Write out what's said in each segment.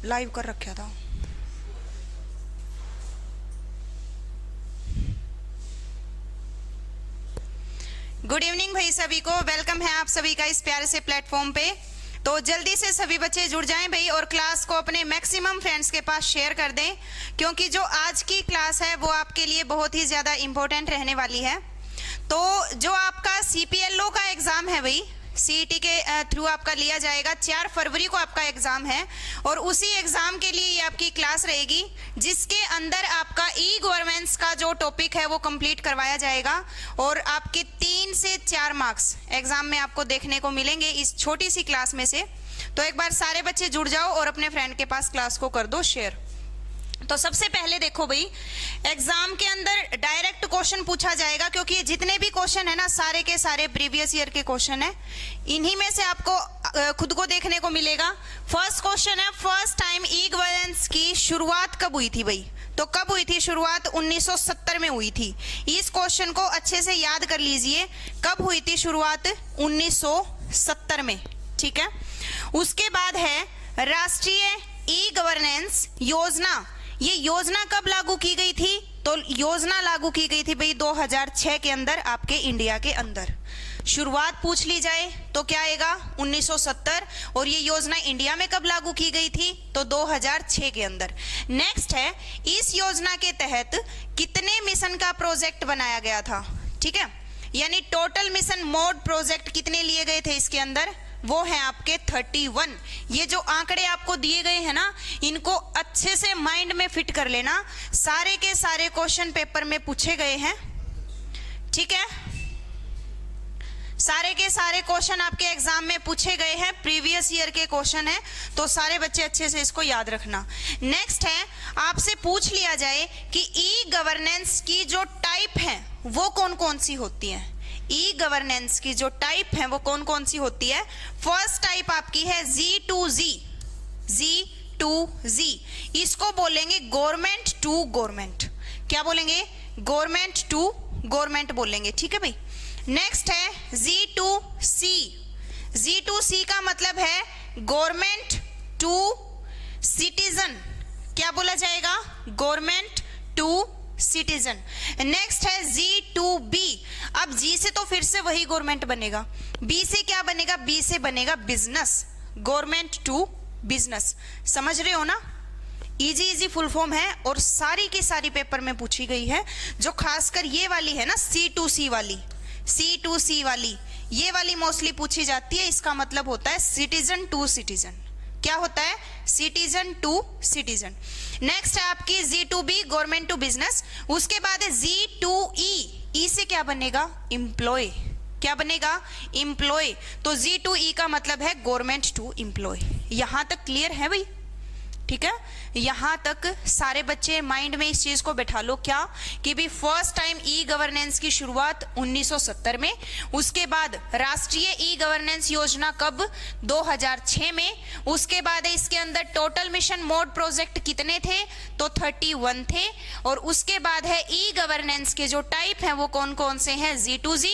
Live कर रखा था। गुड इवनिंग भाई सभी को, वेलकम है आप सभी का इस प्यारे से प्लेटफॉर्म पे। तो जल्दी से सभी बच्चे जुड़ जाएं भाई और क्लास को अपने मैक्सिमम फ्रेंड्स के पास शेयर कर दें, क्योंकि जो आज की क्लास है वो आपके लिए बहुत ही ज़्यादा इम्पोर्टेंट रहने वाली है। तो जो आपका CPLO का एग्ज़ाम है भाई, CET के थ्रू आपका लिया जाएगा, 4 फरवरी को आपका एग्ज़ाम है और उसी एग्ज़ाम के लिए ये आपकी क्लास रहेगी, जिसके अंदर आपका ई-गवर्नेंस का जो टॉपिक है वो कंप्लीट करवाया जाएगा और आपके 3 से 4 मार्क्स एग्ज़ाम में आपको देखने को मिलेंगे इस छोटी सी क्लास में से। तो एक बार सारे बच्चे जुड़ जाओ और अपने फ्रेंड के पास क्लास को कर दो शेयर। तो सबसे पहले देखो भाई, एग्जाम के अंदर डायरेक्ट क्वेश्चन पूछा जाएगा, क्योंकि ये जितने भी क्वेश्चन है ना सारे के सारे प्रीवियस ईयर के क्वेश्चन है। इन्हीं में से आपको खुद को देखने को मिलेगा। फर्स्ट क्वेश्चन है, फर्स्ट टाइम ई-गवर्नेंस की शुरुआत कब हुई थी भाई? तो कब हुई थी शुरुआत? 1970 में हुई थी। इस क्वेश्चन को अच्छे से याद कर लीजिए, कब हुई थी शुरुआत? 1970 में, ठीक है। उसके बाद है राष्ट्रीय ई-गवर्नेंस योजना। ये योजना कब लागू की गई थी? तो योजना लागू की गई थी भाई 2006 के अंदर आपके इंडिया के अंदर। शुरुआत पूछ ली जाए तो क्या आएगा? 1970। और ये योजना इंडिया में कब लागू की गई थी? तो 2006 के अंदर। नेक्स्ट है, इस योजना के तहत कितने मिशन का प्रोजेक्ट बनाया गया था? ठीक है, यानी टोटल मिशन मोड प्रोजेक्ट कितने लिए गए थे इसके अंदर? वो है आपके 31। ये जो आंकड़े आपको दिए गए हैं ना, इनको अच्छे से माइंड में फिट कर लेना। सारे के सारे क्वेश्चन पेपर में पूछे गए हैं, ठीक है। सारे के सारे क्वेश्चन आपके एग्जाम में पूछे गए हैं, प्रीवियस ईयर के क्वेश्चन है, तो सारे बच्चे अच्छे से इसको याद रखना। नेक्स्ट है, आपसे पूछ लिया जाए कि ई-गवर्नेंस की जो टाइप है वो कौन कौन सी होती है? ई गवर्नेंस की जो टाइप है वो कौन कौन सी होती है? फर्स्ट टाइप आपकी है G2Z। G2Z इसको बोलेंगे गवर्नमेंट टू गवर्नमेंट। क्या बोलेंगे? गवर्नमेंट टू गवर्नमेंट बोलेंगे, ठीक है भाई। नेक्स्ट है G2C। G2C का मतलब है गवर्नमेंट टू सिटीजन। क्या बोला जाएगा? Government to citizen. नेक्स्ट है G2B। अब G से तो फिर से वही गवर्नमेंट बनेगा, B से क्या बनेगा? B से बनेगा बिजनेस, गवर्नमेंट टू बिजनेस। समझ रहे हो ना? इजी फुल फॉर्म है और सारी की सारी पेपर में पूछी गई है। जो खासकर ये वाली है ना C2C वाली, C2C वाली, ये वाली मोस्टली पूछी जाती है। इसका मतलब होता है सिटीजन टू सिटीजन। क्या होता है? Citizen to citizen. नेक्स्ट है आपकी G2B, गवर्नमेंट टू बिजनेस। उसके बाद है G2E। E से क्या बनेगा? एम्प्लॉय। क्या बनेगा? एम्प्लॉय। तो G2E का मतलब है गवर्नमेंट टू एम्प्लॉय। यहां तक क्लियर है भाई? ठीक है, यहां तक सारे बच्चे माइंड में इस चीज को बैठा लो, क्या कि भी फर्स्ट टाइम ई गवर्नेंस की शुरुआत 1970 में। उसके बाद राष्ट्रीय ई गवर्नेंस योजना कब? 2006 में। उसके बाद इसके अंदर टोटल मिशन मोड प्रोजेक्ट कितने थे? तो 31 थे। और उसके बाद है ई गवर्नेंस के जो टाइप हैं वो कौन कौन से हैं? G2Z,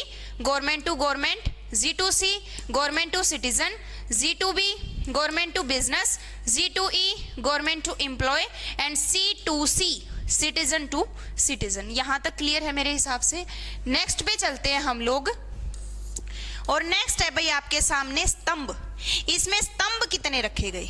government to government, G2C, government to citizen, G2B, government to business, G2E, government to employ and C2C, citizen to citizen. यहां तक क्लियर है मेरे हिसाब से। नेक्स्ट पे चलते हैं हम लोग, और नेक्स्ट है भाई आपके सामने स्तंभ। इसमें स्तंभ कितने रखे गए?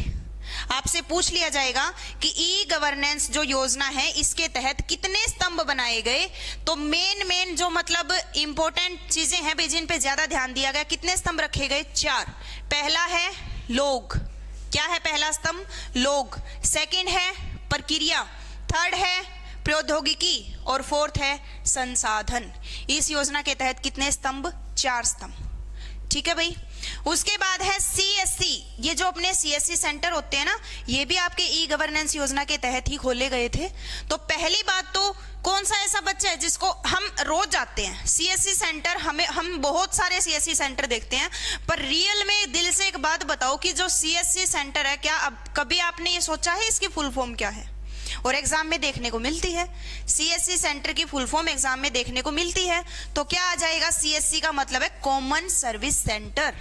आपसे पूछ लिया जाएगा कि ई गवर्नेंस जो योजना है इसके तहत कितने स्तंभ बनाए गए। तो मेन जो मतलब इंपॉर्टेंट चीजें हैं भाई, जिन पे ज्यादा ध्यान दिया गया, कितने स्तंभ रखे गए? 4। पहला है लोग। क्या है पहला स्तंभ? लोग। सेकंड है प्रक्रिया, थर्ड है प्रौद्योगिकी और फोर्थ है संसाधन। इस योजना के तहत कितने स्तंभ? 4 स्तंभ, ठीक है भाई। उसके बाद है CSC। ये जो अपने CSC सेंटर होते हैं ना, ये भी आपके ई गवर्नेंस योजना के तहत ही खोले गए थे। तो पहली बात तो कौन सा ऐसा बच्चा है जिसको हम रोज जाते हैं CSC सेंटर? हम बहुत सारे CSC सेंटर देखते हैं, पर रियल में दिल से एक बात बताओ कि जो CSC सेंटर है, क्या अब कभी आपने ये सोचा है इसकी फुल फॉर्म क्या है? और एग्जाम में देखने को मिलती है। CSC सेंटर की फुल फॉर्म एग्जाम में देखने को मिलती है। तो क्या आ जाएगा? CSC का मतलब है कॉमन सर्विस सेंटर।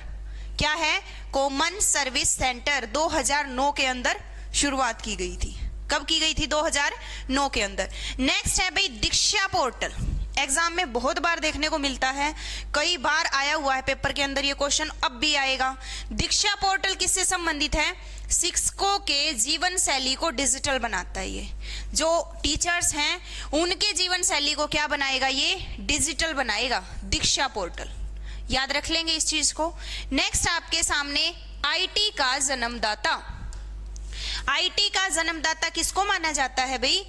क्या है? कॉमन सर्विस सेंटर 2009 के अंदर शुरुआत की गई थी। कब की गई थी? 2009 के अंदर। नेक्स्ट है भाई दीक्षा पोर्टल। एग्जाम में बहुत बार देखने को मिलता है, कई बार आया हुआ है पेपर के अंदर ये क्वेश्चन, अब भी आएगा। दीक्षा पोर्टल किससे संबंधित है? शिक्षकों के जीवन शैली को डिजिटल बनाता है। ये जो टीचर्स हैं उनके जीवन शैली को क्या बनाएगा? ये डिजिटल बनाएगा, दीक्षा पोर्टल। याद रख लेंगे इस चीज को। नेक्स्ट आपके सामने आईटी का जन्मदाता। आईटी का जन्मदाता किसको माना जाता है भाई?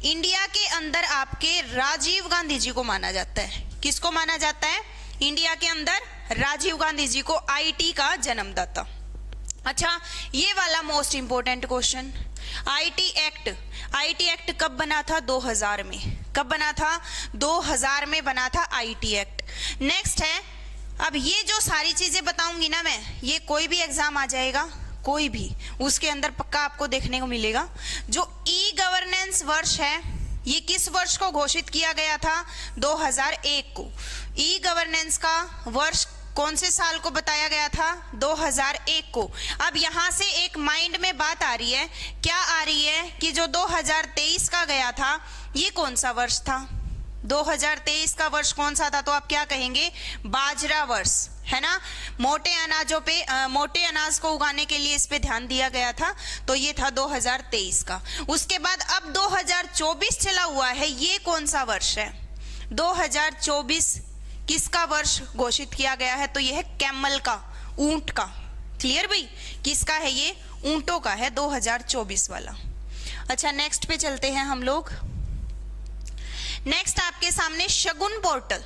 इंडिया के अंदर आपके राजीव गांधी जी को माना जाता है। किसको माना जाता है? इंडिया के अंदर राजीव गांधी जी को आईटी का जन्मदाता। अच्छा, ये वाला most important question, IT act. IT act कब बना था? 2000 में। कब बना था? 2000 में बना था आईटी एक्ट। नेक्स्ट है, अब ये जो सारी चीजें बताऊंगी ना मैं, ये कोई भी एग्जाम आ जाएगा, कोई भी, उसके अंदर पक्का आपको देखने को मिलेगा। जो ई गवर्नेंस वर्ष है, ये किस वर्ष को घोषित किया गया था? 2001 को। ई गवर्नेंस का वर्ष कौन से साल को बताया गया था? 2001 को। अब यहां से एक माइंड में बात आ रही है, क्या आ रही है कि जो 2023 का गया था, ये कौन सा वर्ष था? 2023 का वर्ष कौन सा था? तो आप क्या कहेंगे? बाजरा वर्ष, है ना। मोटे अनाजों पे मोटे अनाज को उगाने के लिए इस पे ध्यान दिया गया था, तो ये था 2023 का। उसके बाद अब 2024 चला हुआ है, ये कौन सा वर्ष है? 2024 किसका वर्ष घोषित किया गया है? तो ये है कैमल का, ऊंट का। क्लियर भाई? किसका है ये? ऊंटों का है, 2024 वाला। अच्छा, नेक्स्ट पे चलते हैं हम लोग। नेक्स्ट आपके सामने शगुन पोर्टल।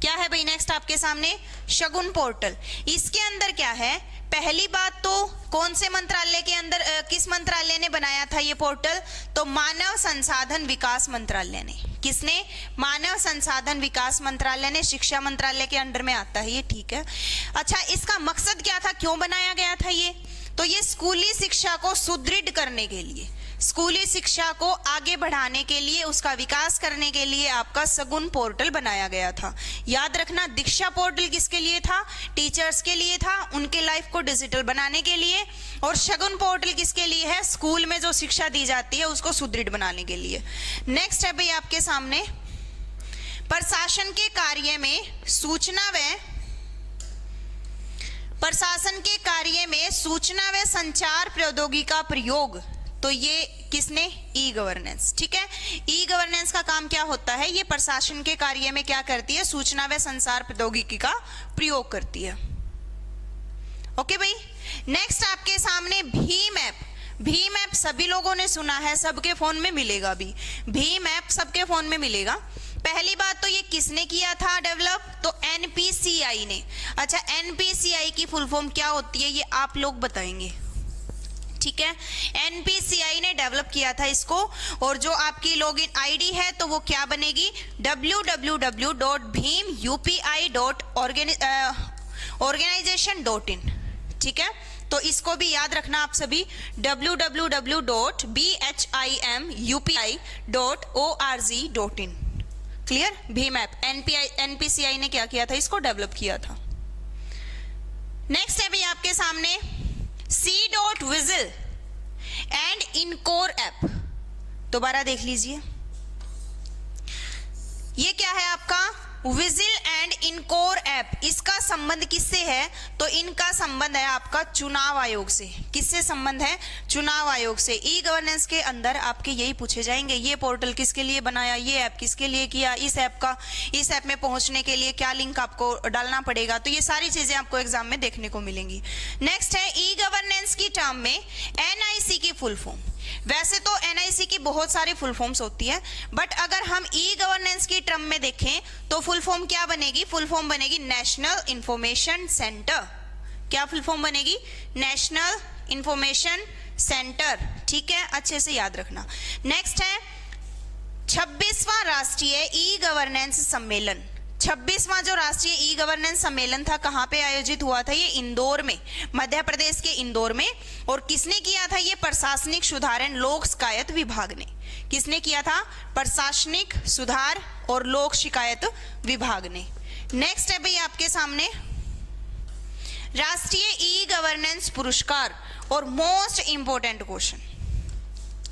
क्या है भाई? नेक्स्ट आपके सामने शगुन पोर्टल। इसके अंदर क्या है? पहली बात तो कौन से मंत्रालय के अंदर, किस मंत्रालय ने बनाया था ये पोर्टल? तो मानव संसाधन विकास मंत्रालय ने। किसने? मानव संसाधन विकास मंत्रालय ने। शिक्षा मंत्रालय के अंडर में आता है ये, ठीक है। अच्छा, इसका मकसद क्या था? क्यों बनाया गया था ये? तो ये स्कूली शिक्षा को सुदृढ़ करने के लिए, स्कूली शिक्षा को आगे बढ़ाने के लिए, उसका विकास करने के लिए आपका शगुन पोर्टल बनाया गया था। याद रखना, दीक्षा पोर्टल किसके लिए था? टीचर्स के लिए था, उनके लाइफ को डिजिटल बनाने के लिए। और शगुन पोर्टल किसके लिए है? स्कूल में जो शिक्षा दी जाती है उसको सुदृढ़ बनाने के लिए। नेक्स्ट है भाई आपके सामने, प्रशासन के कार्य में सूचना व संचार प्रौद्योगिकी का प्रयोग। तो ये किसने? ई गवर्नेंस, ठीक है। ई गवर्नेंस का काम क्या होता है? ये प्रशासन के कार्य में क्या करती है? सूचना व संचार प्रौद्योगिकी का प्रयोग करती है। ओके भाई। नेक्स्ट आपके सामने भीम ऐप। भीम ऐप सभी लोगों ने सुना है, सबके फोन में मिलेगा भी। भीम ऐप सबके फोन में मिलेगा। पहली बात तो ये किसने किया था डेवलप? तो एनपीसीआई ने। अच्छा, एनपीसीआई की फुल फॉर्म क्या होती है ये आप लोग बताएंगे, ठीक है। एनपीसीआई ने डेवलप किया था इसको। और जो आपकी लॉगिन आईडी है तो वो क्या बनेगी? www.bhimupi.organization.in, ठीक है। तो इसको भी याद रखना आप सभी, www.bhimupi.org.in। Clear? Bhim app NPCI ने क्या किया था? इसको डेवलप किया था। नेक्स्ट है भी आपके सामने C.Vigil एंड इनकोर ऐप। दोबारा देख लीजिए, ये क्या है आपका? Vigil and encore app. इसका संबंध किससे है? तो इनका संबंध है आपका चुनाव आयोग से। किससे संबंध है? चुनाव आयोग से। ई गवर्नेंस के अंदर आपके यही पूछे जाएंगे, ये पोर्टल किसके लिए बनाया, ये ऐप किसके लिए किया, इस ऐप में पहुंचने के लिए क्या लिंक आपको डालना पड़ेगा। तो ये सारी चीजें आपको एग्जाम में देखने को मिलेंगी। नेक्स्ट है ई गवर्नेंस की टर्म में एनआईसी की फुल फॉर्म। वैसे तो एनआईसी की बहुत सारी फुल फॉर्म्स होती है, बट अगर हम ई गवर्नेंस की टर्म में देखें तो फुल फॉर्म क्या बनेगी? फुल फॉर्म बनेगी नेशनल इंफॉर्मेशन सेंटर। क्या फुल फॉर्म बनेगी? नेशनल इंफॉर्मेशन सेंटर, ठीक है, अच्छे से याद रखना। नेक्स्ट है 26वां राष्ट्रीय ई गवर्नेंस सम्मेलन। 26वां जो राष्ट्रीय ई गवर्नेंस सम्मेलन था, कहां पे आयोजित हुआ था? ये इंदौर में, मध्य प्रदेश के इंदौर में। और किसने किया था? ये प्रशासनिक सुधार एंड लोक शिकायत विभाग ने। किसने किया था? प्रशासनिक सुधार और लोक शिकायत विभाग ने। नेक्स्ट है भाई आपके सामने राष्ट्रीय ई गवर्नेंस पुरस्कार, और मोस्ट इंपोर्टेंट क्वेश्चन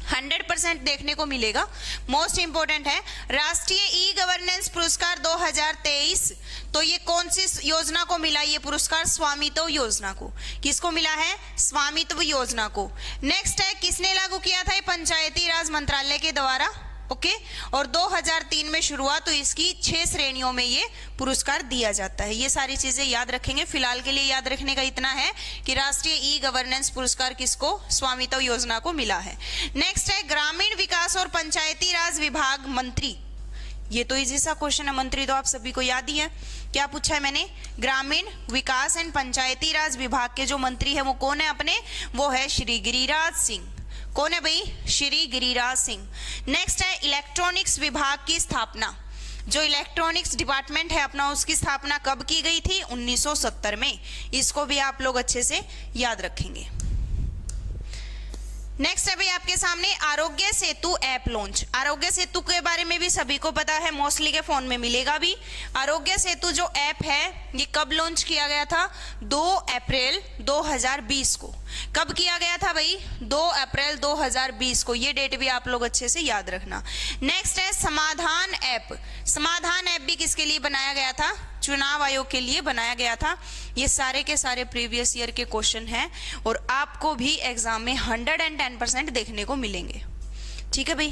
100% देखने को मिलेगा, मोस्ट इंपोर्टेंट है, राष्ट्रीय ई गवर्नेंस पुरस्कार 2023। तो ये कौन सी योजना को मिला ये पुरस्कार? स्वामित्व योजना को। किसको मिला है? स्वामित्व योजना को। नेक्स्ट है, किसने लागू किया था? ये पंचायती राज मंत्रालय के द्वारा, ओके। और 2003 में शुरुआत, तो इसकी 6 श्रेणियों में ये पुरस्कार दिया जाता है। ये सारी चीजें याद रखेंगे। फिलहाल के लिए याद रखने का इतना है कि राष्ट्रीय ई गवर्नेंस पुरस्कार किसको? स्वामित्व योजना को मिला है। नेक्स्ट है, ग्रामीण विकास और पंचायती राज विभाग मंत्री। ये तो इजी सा क्वेश्चन है, मंत्री तो आप सभी को याद ही है। क्या पूछा है मैंने? ग्रामीण विकास एंड पंचायती राज विभाग के जो मंत्री है वो कौन है अपने? वो है श्री गिरिराज सिंह। कौन है भाई? श्री गिरिराज सिंह। नेक्स्ट है, इलेक्ट्रॉनिक्स विभाग की स्थापना। जो इलेक्ट्रॉनिक्स डिपार्टमेंट है अपना, उसकी स्थापना कब की गई थी? 1970 में। इसको भी आप लोग अच्छे से याद रखेंगे। नेक्स्ट है भाई आपके सामने आरोग्य सेतु ऐप लॉन्च। आरोग्य सेतु के बारे में भी सभी को पता है, मोस्टली के फोन में मिलेगा भी। आरोग्य सेतु जो ऐप है ये कब लॉन्च किया गया था? 2 अप्रैल 2020 को। कब किया गया था भाई? 2 अप्रैल 2020 को। ये डेट भी आप लोग अच्छे से याद रखना। नेक्स्ट है समाधान ऐप। समाधान ऐप भी किसके लिए बनाया गया था? चुनाव आयोग के लिए बनाया गया था। ये सारे के सारे प्रीवियस ईयर के क्वेश्चन हैं और आपको भी एग्जाम में 110% देखने को मिलेंगे। ठीक है भाई।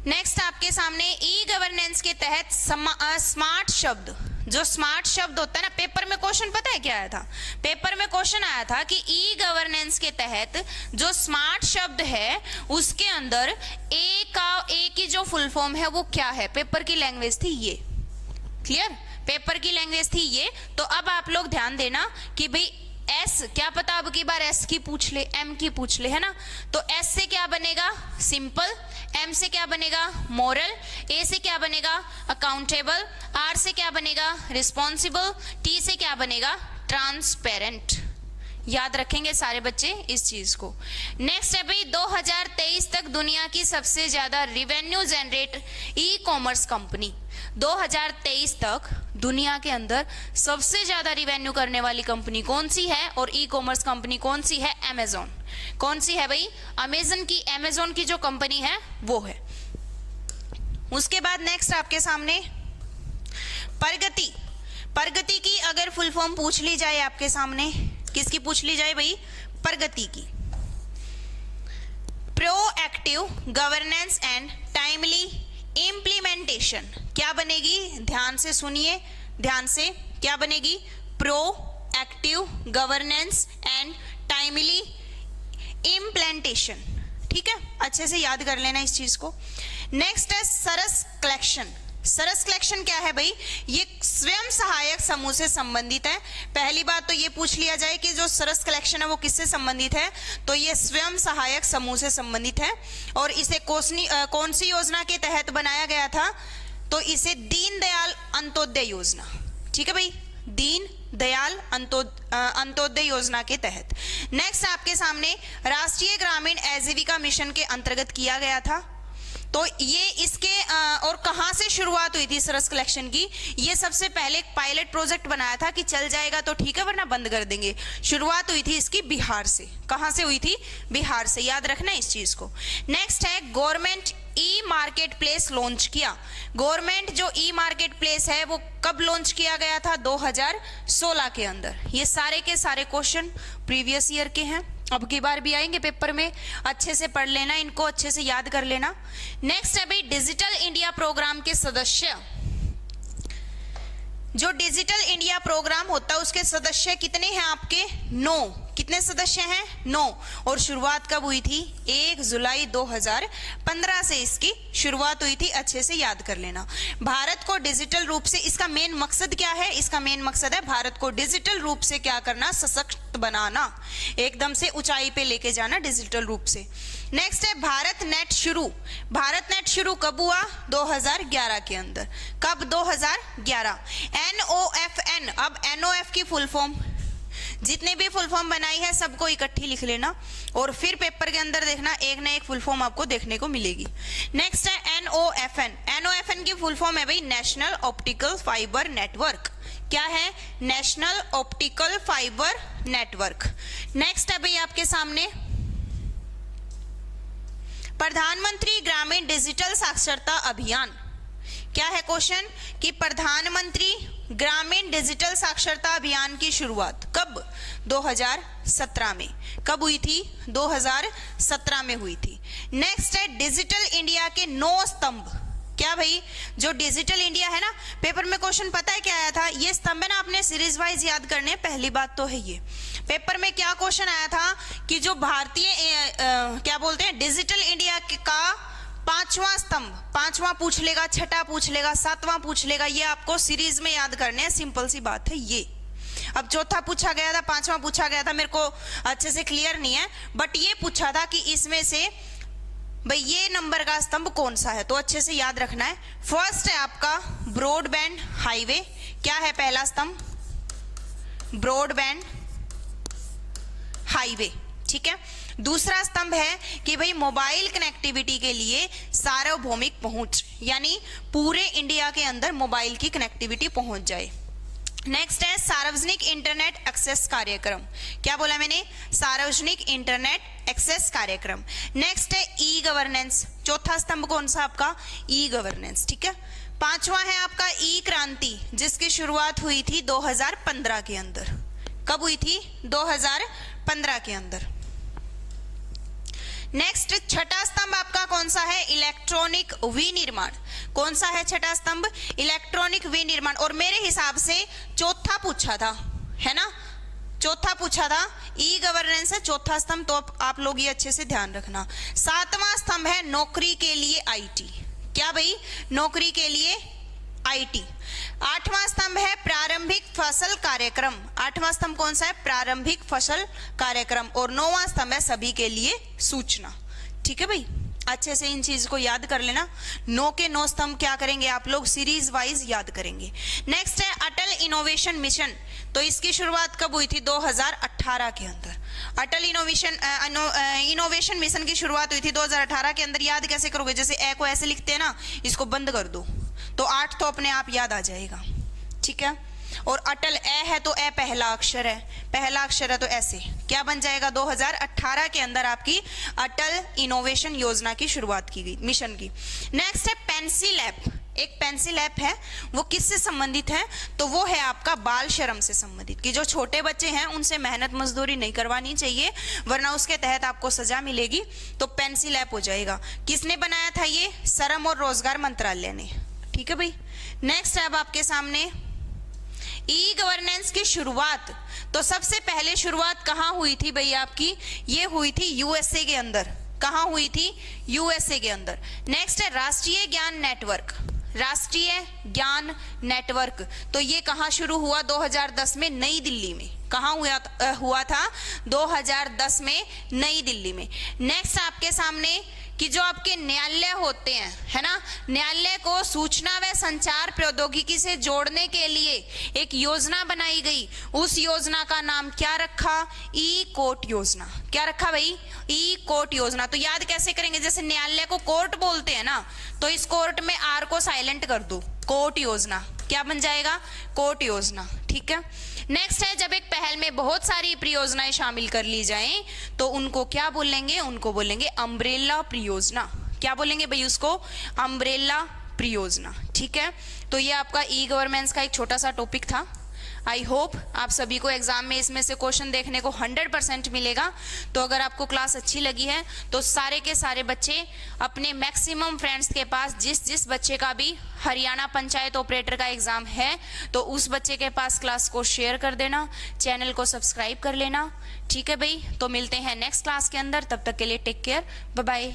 नेक्स्ट आपके सामने ई गवर्नेंस के तहत स्मार्ट शब्द। जो स्मार्ट शब्द होता है ना, पेपर में क्वेश्चन पता है क्या आया था? पेपर में क्वेश्चन आया था कि ई गवर्नेंस के तहत जो स्मार्ट शब्द है उसके अंदर ए की जो फुल फॉर्म है वो क्या है? पेपर की लैंग्वेज थी ये। क्लियर? पेपर की लैंग्वेज थी ये। तो अब आप लोग ध्यान देना कि भाई एस, क्या पता अब की बार एस की पूछ ले, एम की पूछ ले, है ना? तो एस से क्या बनेगा? सिंपल। एम से क्या बनेगा? मोरल। ए से क्या बनेगा? अकाउंटेबल। आर से क्या बनेगा? रिस्पॉन्सिबल। टी से क्या बनेगा? ट्रांसपेरेंट। याद रखेंगे सारे बच्चे इस चीज को। नेक्स्ट है भाई 2023 तक दुनिया की सबसे ज्यादा revenue generate e commerce company. 2023 तक दुनिया के अंदर सबसे ज्यादा रिवेन्यू करने वाली कंपनी कौन सी है? और ई कॉमर्स कंपनी कौन सी है? अमेजॉन। कौन सी है भाई? अमेजॉन की जो कंपनी है वो है। उसके बाद नेक्स्ट आपके सामने प्रगति। प्रगति की अगर फुल फॉर्म पूछ ली जाए आपके सामने, किसकी पूछ ली जाए भाई? प्रगति की। Proactive governance and timely implementation. क्या बनेगी? ध्यान से सुनिए, ध्यान से। क्या बनेगी? Proactive governance and timely implementation. ठीक है, अच्छे से याद कर लेना इस चीज को। नेक्स्ट है सरस कलेक्शन। सरस कलेक्शन क्या है भाई? ये स्वयं सहायक समूह से संबंधित है। पहली बात तो ये पूछ लिया जाए कि जो सरस कलेक्शन है वो किससे संबंधित है? तो ये स्वयं सहायक समूह से संबंधित है। और इसे कौन सी योजना के तहत बनाया गया था? तो इसे दीनदयाल अंत्योदय योजना। ठीक है भाई, दीन दयाल अंत्योदय योजना के तहत। नेक्स्ट आपके सामने राष्ट्रीय ग्रामीण आजीविका मिशन के अंतर्गत किया गया था। तो ये इसके और कहां से शुरुआत हुई थी सरस कलेक्शन की? ये सबसे पहले एक पायलट प्रोजेक्ट बनाया था कि चल जाएगा तो ठीक है वरना बंद कर देंगे। शुरुआत हुई थी इसकी बिहार से। कहां से हुई थी? बिहार से। याद रखना इस चीज को। नेक्स्ट है government e market place launch किया। गवर्नमेंट जो ई मार्केट प्लेस है वो कब लॉन्च किया गया था? 2016 के अंदर। ये सारे के सारे क्वेश्चन प्रीवियस ईयर के हैं, अब की बार भी आएंगे पेपर में। अच्छे से पढ़ लेना, इनको अच्छे से याद कर लेना। नेक्स्ट है भाई डिजिटल इंडिया प्रोग्राम के सदस्य। जो डिजिटल इंडिया प्रोग्राम होता है उसके सदस्य कितने हैं आपके? 9। कितने सदस्य हैं? 9। और शुरुआत कब हुई थी? 1 जुलाई 2015 से इसकी शुरुआत हुई थी। अच्छे से याद कर लेना। भारत को डिजिटल रूप से, इसका मेन मकसद क्या है? इसका मेन मकसद है भारत को डिजिटल रूप से क्या करना? सशक्त बनाना, एकदम से ऊंचाई पे लेके जाना डिजिटल रूप से। नेक्स्ट है भारत नेट शुरू। भारत नेट शुरू कब हुआ? 2011 के अंदर। कब? 2011। NOFN। अब NOF की फुल फॉर्म, जितने भी फुल फॉर्म बनाई है सबको इकट्ठी लिख लेना और फिर पेपर के अंदर देखना एक ना एक फुल फॉर्म आपको देखने को मिलेगी। नेक्स्ट है NOFN। NOFN की फुल फॉर्म है भाई नेशनल ऑप्टिकल फाइबर नेटवर्क। क्या है, national optical fibre network. Next है भाई आपके सामने प्रधानमंत्री ग्रामीण डिजिटल साक्षरता अभियान। क्या है क्वेश्चन कि प्रधानमंत्री ग्रामीण डिजिटल साक्षरता अभियान की शुरुआत कब, 2017 में। कब हुई थी, 2017 में हुई थी। नेक्स्ट है डिजिटल इंडिया के 9 स्तंभ। क्या भाई, जो डिजिटल इंडिया है ना, पेपर में क्वेश्चन पता है क्या आया था, ये स्तंभ है ना, आपने सीरीज वाइज याद करने। पहली बात तो है ये, पेपर में क्या क्वेश्चन आया था कि जो भारतीय क्या बोलते हैं डिजिटल इंडिया का 5वां स्तंभ, 5वां पूछ लेगा, 6वां पूछ लेगा, 7वां पूछ लेगा, ये आपको सीरीज में याद करने हैं। सिंपल सी बात है ये। अब चौथा पूछा गया था, 5वां पूछा गया था, मेरे को अच्छे से क्लियर नहीं है, बट ये पूछा था कि इसमें से भाई ये नंबर का स्तंभ कौन सा है, तो अच्छे से याद रखना है। फर्स्ट है आपका ब्रॉडबैंड हाईवे। क्या है पहला स्तंभ, ब्रॉडबैंड हाईवे, ठीक है। दूसरा स्तंभ है कि भाई मोबाइल कनेक्टिविटी के लिए सार्वभौमिक पहुंच, यानी पूरे इंडिया के अंदर मोबाइल की कनेक्टिविटी पहुंच जाए। नेक्स्ट है सार्वजनिक इंटरनेट एक्सेस कार्यक्रम। क्या बोला मैंने, सार्वजनिक इंटरनेट एक्सेस कार्यक्रम। नेक्स्ट है ई गवर्नेंस। चौथा स्तंभ कौन सा आपका, ई गवर्नेंस, ठीक है। 5वां है आपका ई क्रांति, जिसकी शुरुआत हुई थी 2015 के अंदर। कब हुई थी, 2015 के अंदर। नेक्स्ट 6ठा स्तंभ आपका कौन सा है, इलेक्ट्रॉनिक विनिर्माण। कौन सा है 6ठा स्तंभ, इलेक्ट्रॉनिक विनिर्माण। और मेरे हिसाब से चौथा पूछा था, है ना, चौथा पूछा था, ई गवर्नेंस है चौथा स्तंभ, तो आप लोग ये अच्छे से ध्यान रखना। 7वां स्तंभ है नौकरी के लिए आईटी। क्या भाई, नौकरी के लिए आईटी। 8वां स्तंभ है प्रारंभिक फसल कार्यक्रम। 8वां स्तंभ कौन सा है, प्रारंभिक फसल कार्यक्रम। और 9वां स्तंभ है सभी के लिए सूचना। ठीक है भाई, अच्छे से इन चीज को याद कर लेना। 9 के 9 स्तंभ क्या करेंगे आप लोग, सीरीज वाइज याद करेंगे। नेक्स्ट है अटल इनोवेशन मिशन। तो इसकी शुरुआत कब हुई थी, 2018 के अंदर। अटल इनोवेशन मिशन की शुरुआत हुई थी 2018 के अंदर। याद कैसे करोगे, जैसे ए को ऐसे लिखते हैं ना, इसको बंद कर दो तो 8 तो अपने आप याद आ जाएगा, ठीक है। और अटल ए है तो ए पहला अक्षर है, पहला अक्षर है तो ऐसे क्या बन जाएगा, 2018 के अंदर आपकी अटल इनोवेशन योजना की शुरुआत की गई, मिशन की। नेक्स्ट है पेंसिल ऐप। एक पेंसिल ऐप है, वो किससे संबंधित है, तो वो है आपका बाल श्रम से संबंधित, कि जो छोटे बच्चे हैं उनसे मेहनत मजदूरी नहीं करवानी चाहिए, वरना उसके तहत आपको सजा मिलेगी। तो पेंसिल ऐप हो जाएगा। किसने बनाया था ये, श्रम और रोजगार मंत्रालय ने, ठीक है भाई। नेक्स्ट है अब आपके सामने ई गवर्नेंस की शुरुआत। तो सबसे पहले शुरुआत कहाँ हुई थी भाई आपकी, ये हुई थी यूएसए के अंदर। कहाँ हुई थी, यूएसए के अंदर। नेक्स्ट है राष्ट्रीय ज्ञान नेटवर्क। राष्ट्रीय ज्ञान नेटवर्क, तो ये कहाँ शुरू हुआ, 2010 में नई दिल्ली में। कहाँ हुआ था, 2010 में नई दिल्ली में। नेक्स्ट आपके सामने कि जो आपके न्यायालय होते हैं, है ना, न्यायालय को सूचना व संचार प्रौद्योगिकी से जोड़ने के लिए एक योजना बनाई गई। उस योजना का नाम क्या रखा, ई कोर्ट योजना। क्या रखा भाई, ई कोर्ट योजना। तो याद कैसे करेंगे, जैसे न्यायालय को कोर्ट बोलते हैं ना, तो इस कोर्ट में आर को साइलेंट कर दो, कोर्ट योजना। क्या बन जाएगा, कोर्ट योजना, ठीक है। नेक्स्ट है जब एक पहल में बहुत सारी परियोजनाएं शामिल कर ली जाएं तो उनको क्या बोलेंगे, उनको बोलेंगे अम्ब्रेला परियोजना। क्या बोलेंगे भाई उसको, अम्ब्रेला परियोजना, ठीक है। तो ये आपका ई गवर्नेंस का एक छोटा सा टॉपिक था। आई होप आप सभी को एग्जाम में इसमें से क्वेश्चन देखने को 100% मिलेगा। तो अगर आपको क्लास अच्छी लगी है तो सारे के सारे बच्चे अपने मैक्सिमम फ्रेंड्स के पास, जिस बच्चे का भी हरियाणा पंचायत ऑपरेटर का एग्जाम है, तो उस बच्चे के पास क्लास को शेयर कर देना, चैनल को सब्सक्राइब कर लेना, ठीक है भाई। तो मिलते हैं नेक्स्ट क्लास के अंदर, तब तक के लिए टेक केयर, बाय बाय।